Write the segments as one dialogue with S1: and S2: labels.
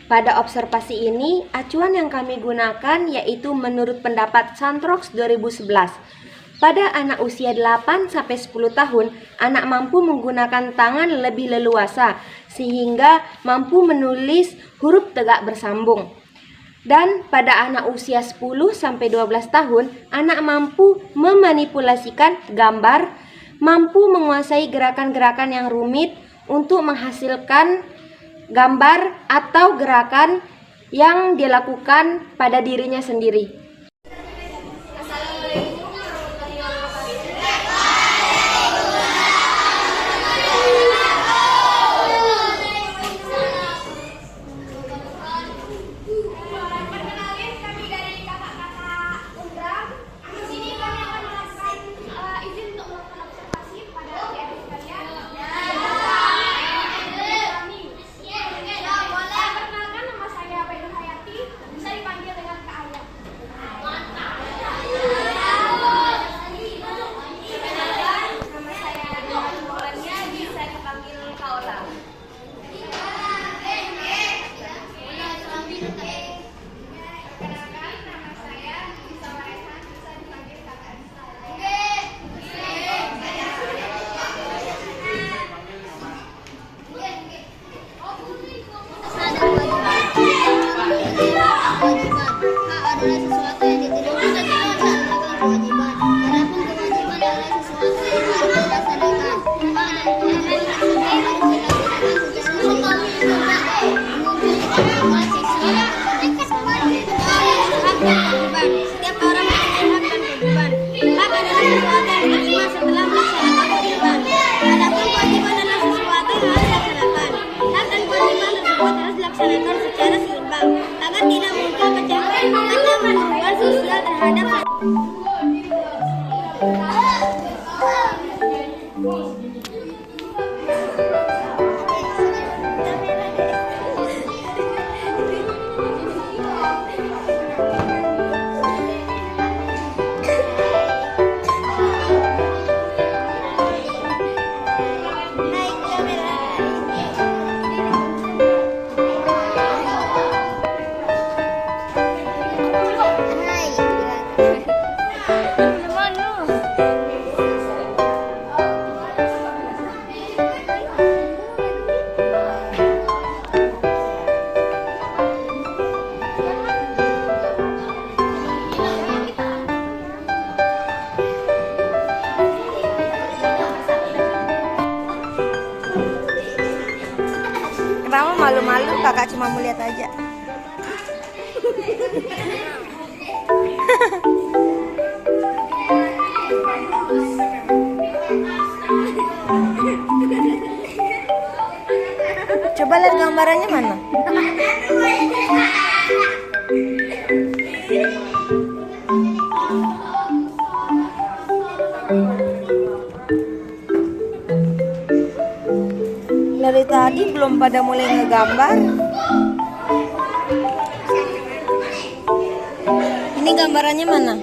S1: Pada observasi ini, acuan yang kami gunakan yaitu menurut pendapat Santrox 2011. Pada anak usia 8-10 tahun, anak mampu menggunakan tangan lebih leluasa sehingga mampu menulis huruf tegak bersambung. Dan pada anak usia 10-12 tahun, anak mampu memanipulasikan gambar, mampu menguasai gerakan-gerakan yang rumit untuk menghasilkan gambar atau gerakan yang dilakukan pada dirinya sendiri.
S2: Secara seimbang agar tidak muncul kecemburuan sosial terhadap
S1: Kenapa malu-malu? Kakak cuma mau lihat aja. Coba lihat gambarannya mana? Dari tadi belum pada mulai ngegambar. Ini gambarannya mana?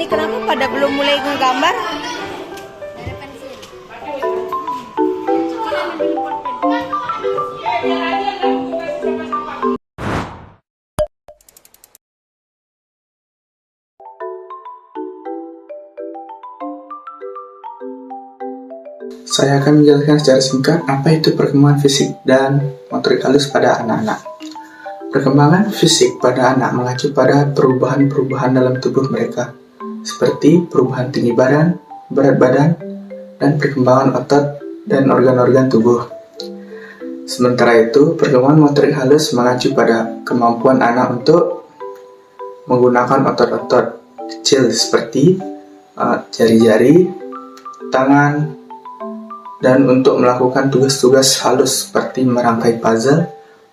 S1: Kenapa pada belum mulai menggambar?
S3: Saya akan menjelaskan secara singkat apa itu perkembangan fisik dan motorik halus pada anak-anak. Perkembangan fisik pada anak mengacu pada perubahan-perubahan dalam tubuh mereka, seperti perubahan tinggi badan, berat badan, dan perkembangan otot dan organ-organ tubuh. Sementara itu, perkembangan motorik halus mengacu pada kemampuan anak untuk menggunakan otot-otot kecil seperti jari-jari, tangan, dan untuk melakukan tugas-tugas halus seperti merangkai puzzle,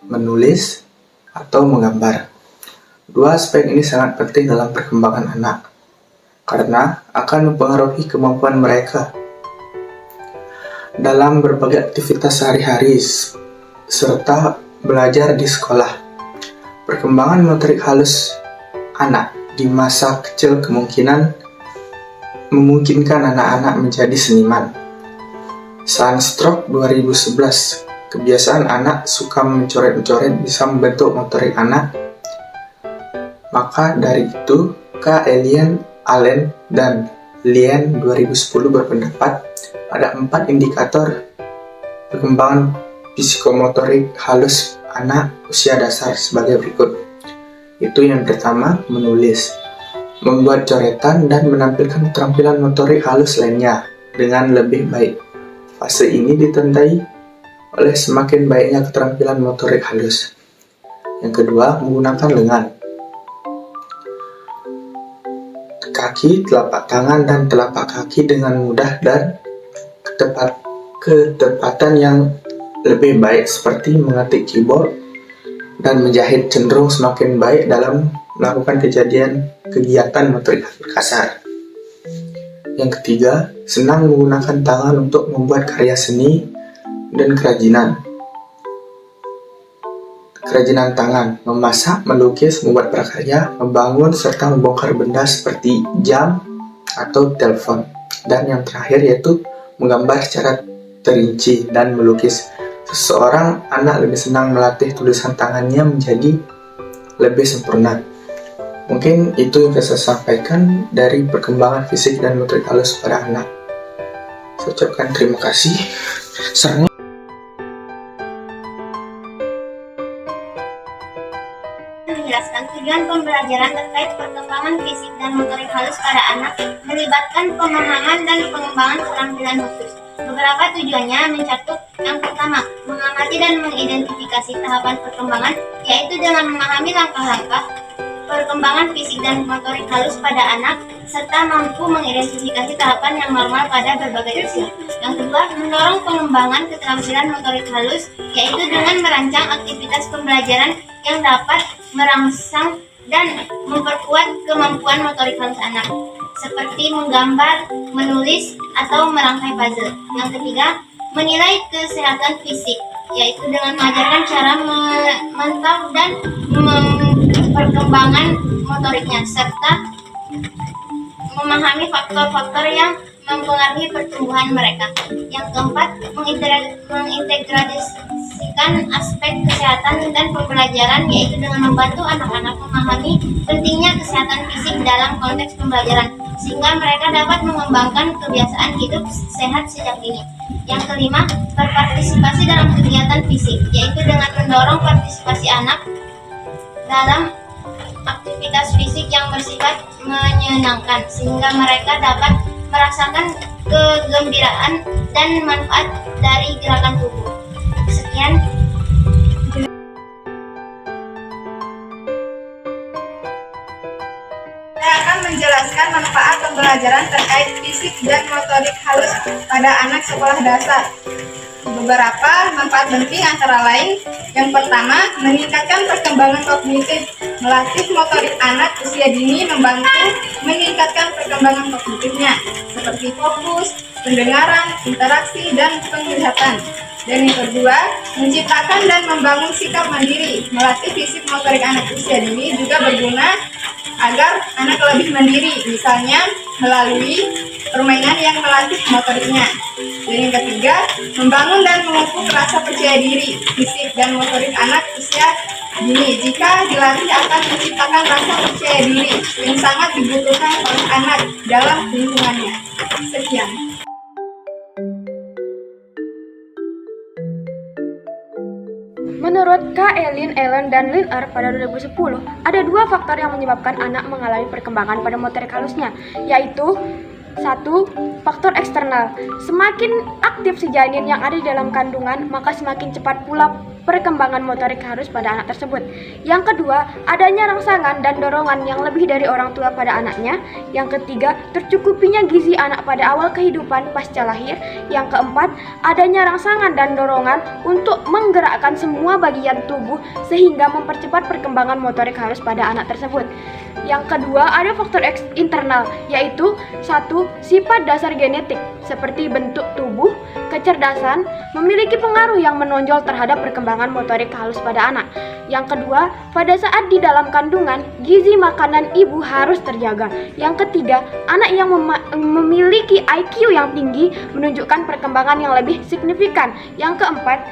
S3: menulis, atau menggambar. Dua aspek ini sangat penting dalam perkembangan anak, karena akan mempengaruhi kemampuan mereka dalam berbagai aktivitas sehari-hari, serta belajar di sekolah. Perkembangan motorik halus anak di masa kecil memungkinkan anak-anak menjadi seniman. Sandstrom 2011. Kebiasaan anak suka mencoret-mencoret bisa membentuk motorik anak. Maka dari itu, K. Allen dan Lien 2010 berpendapat ada 4 indikator perkembangan psikomotorik halus anak usia dasar sebagai berikut. Itu yang pertama, menulis, membuat coretan dan menampilkan keterampilan motorik halus lainnya dengan lebih baik. Fase ini ditandai oleh semakin baiknya keterampilan motorik halus. Yang kedua, menggunakan lengan, kaki, telapak tangan, dan telapak kaki dengan mudah dan ketepatan yang lebih baik seperti mengetik keyboard dan menjahit cenderung semakin baik dalam melakukan kegiatan motorik kasar. Yang ketiga, senang menggunakan tangan untuk membuat karya seni dan kerajinan tangan, memasak, melukis, membuat prakarya, membangun, serta membongkar benda seperti jam atau telepon. Dan yang terakhir yaitu menggambar secara terinci dan melukis. Seseorang anak lebih senang melatih tulisan tangannya menjadi lebih sempurna. Mungkin itu yang saya sampaikan dari perkembangan fisik dan motorik halus pada anak. Saya ucapkan terima kasih.
S2: Menjelaskan tujuan pembelajaran terkait perkembangan fisik dan motorik halus pada anak melibatkan pemahaman dan pengembangan keterampilan khusus. Beberapa tujuannya mencakup: yang pertama, mengamati dan mengidentifikasi tahapan perkembangan, yaitu dengan memahami langkah-langkah perkembangan fisik dan motorik halus pada anak, serta mampu mengidentifikasi tahapan yang normal pada berbagai usia. Yang kedua, mendorong pengembangan keterampilan motorik halus, yaitu dengan merancang aktivitas pembelajaran yang dapat merangsang dan memperkuat kemampuan motorik halus anak, seperti menggambar, menulis, atau merangkai puzzle. Yang ketiga, menilai kesehatan fisik, yaitu dengan mengajarkan cara memantau dan perkembangan motoriknya, serta memahami faktor-faktor yang mempengaruhi pertumbuhan mereka. Yang keempat, mengintegrasikan aspek kesehatan dan pembelajaran, yaitu dengan membantu anak-anak memahami pentingnya kesehatan fisik dalam konteks pembelajaran, sehingga mereka dapat mengembangkan kebiasaan hidup sehat sejak dini. Yang kelima, berpartisipasi dalam kegiatan fisik, yaitu dengan mendorong partisipasi anak dalam aktivitas fisik yang bersifat menyenangkan, sehingga mereka dapat merasakan kegembiraan dan manfaat dari gerakan tubuh. Sekian.
S4: Saya akan menjelaskan manfaat pembelajaran terkait fisik dan motorik halus pada anak sekolah dasar. Beberapa manfaat penting antara lain: yang pertama, meningkatkan perkembangan kognitif. Melatih motorik anak usia dini membantu meningkatkan perkembangan kognitifnya, seperti fokus, pendengaran, interaksi, dan penglihatan. Dan yang kedua, menciptakan dan membangun sikap mandiri. Melatih fisik motorik anak usia dini juga berguna agar anak lebih mandiri, misalnya melalui permainan yang melatih motoriknya. Dan yang ketiga, membangun dan memupuk rasa percaya diri. Fisik dan motorik anak usia dini jika dilatih akan menciptakan rasa percaya diri yang sangat dibutuhkan oleh anak dalam lingkungannya. Sekian.
S5: Menurut K. Allen dan Liner pada 2010, ada 2 faktor yang menyebabkan anak mengalami perkembangan pada motorik halusnya, yaitu 1. Faktor eksternal. Semakin aktif si janin yang ada di dalam kandungan, maka semakin cepat pula perkembangan motorik halus pada anak tersebut. Yang kedua, adanya rangsangan dan dorongan yang lebih dari orang tua pada anaknya. Yang ketiga, tercukupinya gizi anak pada awal kehidupan pasca lahir. Yang keempat, adanya rangsangan dan dorongan untuk menggerakkan semua bagian tubuh sehingga mempercepat perkembangan motorik halus pada anak tersebut. Yang kedua, ada faktor internal, yaitu 1. Sifat dasar genetik seperti bentuk tubuh, kecerdasan, memiliki pengaruh yang menonjol terhadap perkembangan motorik halus pada anak. Yang kedua, pada saat di dalam kandungan, gizi makanan ibu harus terjaga. Yang ketiga, anak yang memiliki IQ yang tinggi menunjukkan perkembangan yang lebih signifikan. Yang keempat,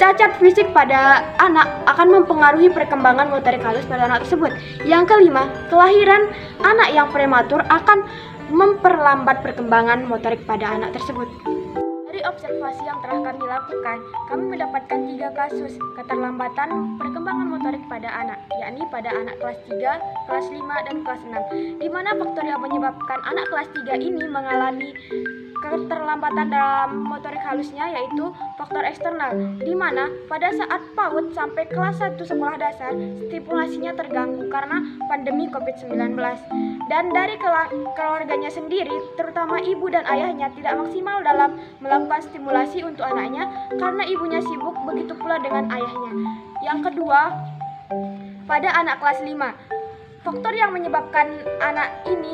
S5: cacat fisik pada anak akan mempengaruhi perkembangan motorik halus pada anak tersebut. Yang kelima, kelahiran anak yang prematur akan memperlambat perkembangan motorik pada anak tersebut. Dari observasi yang telah kami lakukan, kami mendapatkan 3 kasus keterlambatan perkembangan motorik pada anak, yakni pada anak kelas 3, kelas 5, dan kelas 6, di mana faktor yang menyebabkan anak kelas 3 ini mengalami keterlambatan dalam motorik halusnya yaitu faktor eksternal, di mana pada saat PAUD sampai kelas 1 sekolah dasar, stimulasinya terganggu karena pandemi COVID-19. Dan dari keluarganya sendiri, terutama ibu dan ayahnya, tidak maksimal dalam melakukan stimulasi untuk anaknya karena ibunya sibuk, begitu pula dengan ayahnya. Yang kedua, pada anak kelas 5, faktor yang menyebabkan anak ini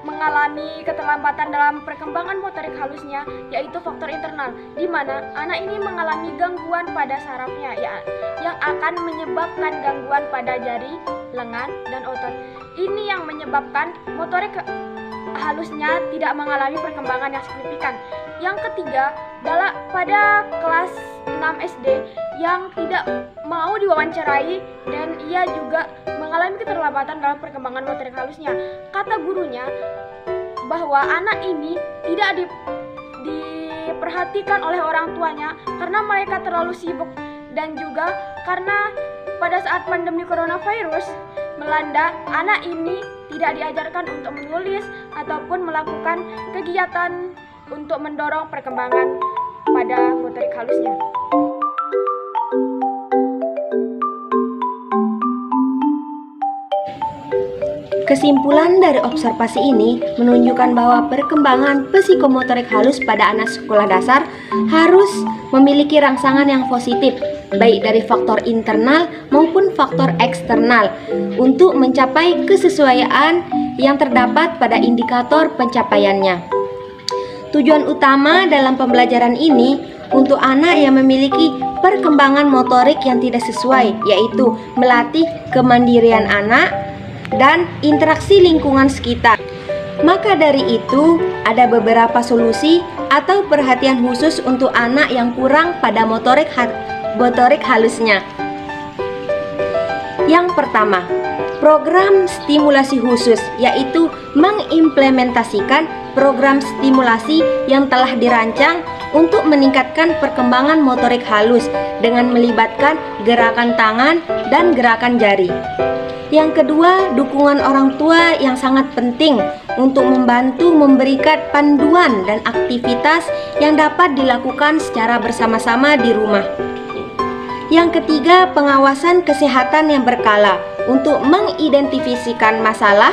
S5: mengalami keterlambatan dalam perkembangan motorik halusnya yaitu faktor internal, di mana anak ini mengalami gangguan pada sarafnya yang akan menyebabkan gangguan pada jari, lengan, dan otot. Ini yang menyebabkan motorik halusnya tidak mengalami perkembangan yang signifikan. Yang ketiga, pada kelas 6 SD yang tidak mau diwawancarai dan ia juga mengalami keterlambatan dalam perkembangan motorik halusnya. Kata gurunya bahwa anak ini tidak diperhatikan oleh orang tuanya karena mereka terlalu sibuk, dan juga karena pada saat pandemi coronavirus melanda, anak ini tidak diajarkan untuk menulis ataupun melakukan kegiatan untuk mendorong perkembangan pada motorik halusnya.
S1: Kesimpulan dari observasi ini menunjukkan bahwa perkembangan psikomotorik halus pada anak sekolah dasar harus memiliki rangsangan yang positif, baik dari faktor internal maupun faktor eksternal, untuk mencapai kesesuaian yang terdapat pada indikator pencapaiannya. Tujuan utama dalam pembelajaran ini untuk anak yang memiliki perkembangan motorik yang tidak sesuai, yaitu melatih kemandirian anak dan interaksi lingkungan sekitar. Maka dari itu, ada beberapa solusi atau perhatian khusus untuk anak yang kurang pada motorik halusnya. Yang pertama, program stimulasi khusus, yaitu mengimplementasikan program stimulasi yang telah dirancang untuk meningkatkan perkembangan motorik halus dengan melibatkan gerakan tangan dan gerakan jari. Yang kedua, dukungan orang tua yang sangat penting untuk membantu memberikan panduan dan aktivitas yang dapat dilakukan secara bersama-sama di rumah. Yang ketiga, pengawasan kesehatan yang berkala untuk mengidentifikasikan masalah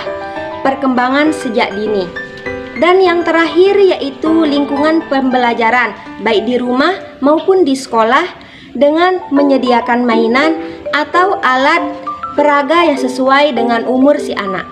S1: perkembangan sejak dini. Dan yang terakhir yaitu lingkungan pembelajaran, baik di rumah maupun di sekolah, dengan menyediakan mainan atau alat peraga yang sesuai dengan umur si anak.